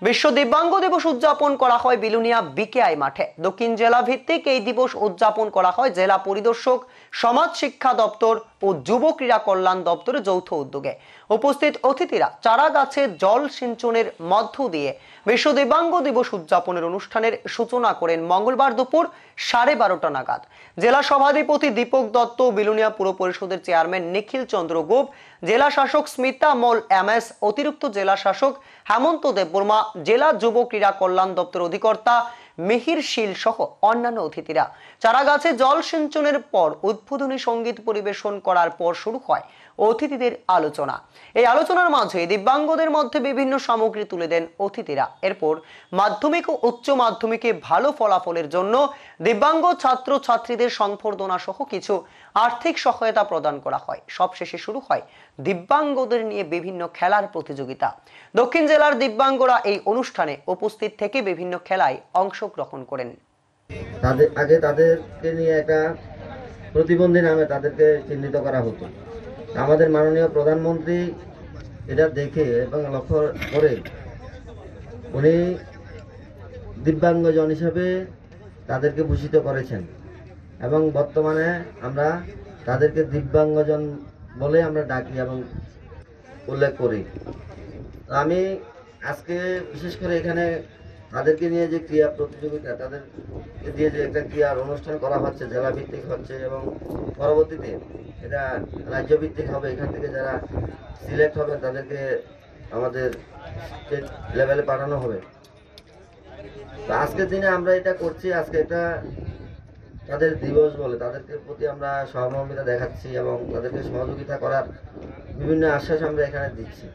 বিশ্ব দিব্যাঙ্গ দিবস উদযাপন করা হয় বিলুনিয়া বিকেআই মাঠে। দক্ষিণ জেলা ভিত্তিক এই দিবস উদযাপন করা হয় জেলা পরিদর্শক, সমাজ শিক্ষা দপ্তর ও যুব ক্রীড়া কল্যাণ দপ্তরের যৌথ উদ্যোগে। উপস্থিত অতিথিরা চারা গাছে জল সিঞ্চনের মধ্য দিয়ে বিশ্ব দিব্যাঙ্গ দিবস উদযাপনের অনুষ্ঠানের সূচনা করেন মঙ্গলবার দুপুর 12:30 নাগাদ। জেলা সভাধিপতি দীপক দত্ত, বিলুনিয়া পুর পরিষদের চেয়ারম্যান নিখিল চন্দ্র গোপ, জেলা শাসক স্মিতা মল এমএস, অতিরিক্ত জেলা শাসক হেমন্ত দেববর্মা, জেলা যুব ক্রীড়া কল্যাণ দপ্তর অধিকর্তা মিহির শীল সহ অন্যান্য অতিথিরা চারা গাছে জল সিঞ্চনের পর উদ্বোধনী সঙ্গীত পরিবেশন করার পর শুরু হয় অতিথিদের আলোচনা। এই আলোচনার মাঝে দিব্যাঙ্গদের মধ্যে বিভিন্ন সামগ্রী তুলে দেন অতিথিরা। এরপর মাধ্যমিক ও উচ্চ মাধ্যমিকে ভালো ফলাফলের জন্য দিব্যাঙ্গ ছাত্র ছাত্রীদের সংবর্ধনা সহ কিছু আর্থিক সহায়তা প্রদান করা হয়। সবশেষে শুরু হয় দিব্যাঙ্গদের নিয়ে বিভিন্ন খেলার প্রতিযোগিতা। দক্ষিণ জেলার দিব্যাঙ্গরা এই অনুষ্ঠানে উপস্থিত থেকে বিভিন্ন খেলায় অংশগ্রহণ করেন। তাদেরকে নিয়ে একটা প্রতিবন্ধী নামে তাদেরকে চিহ্নিত করা হতো। আমাদের মাননীয় প্রধানমন্ত্রী এটা দেখে এবং লক্ষ্য করে উনি দিব্যাঙ্গজন হিসেবে তাদেরকে ভূষিত করেছেন এবং বর্তমানে আমরা তাদেরকে দিব্যাঙ্গজন বলে আমরা ডাকি এবং উল্লেখ করি। আমি আজকে বিশেষ করে এখানে তাদেরকে নিয়ে যে ক্রীড়া প্রতিযোগিতা, তাদেরকে দিয়ে যে একটা ক্রীড়ার অনুষ্ঠান করা হচ্ছে, জেলা ভিত্তিক হচ্ছে এবং পরবর্তীতে এটা রাজ্য ভিত্তিক হবে। এখান থেকে যারা সিলেক্ট হবে তাদেরকে আমাদের স্টেট লেভেলে পাঠানো হবে। তো আজকের দিনে আমরা এটা করছি, আজকে এটা তাদের দিবস বলে তাদেরকে প্রতি আমরা সহমর্মিতা দেখাচ্ছি এবং তাদেরকে সহযোগিতা করার বিভিন্ন আশ্বাস আমরা এখানে দিচ্ছি।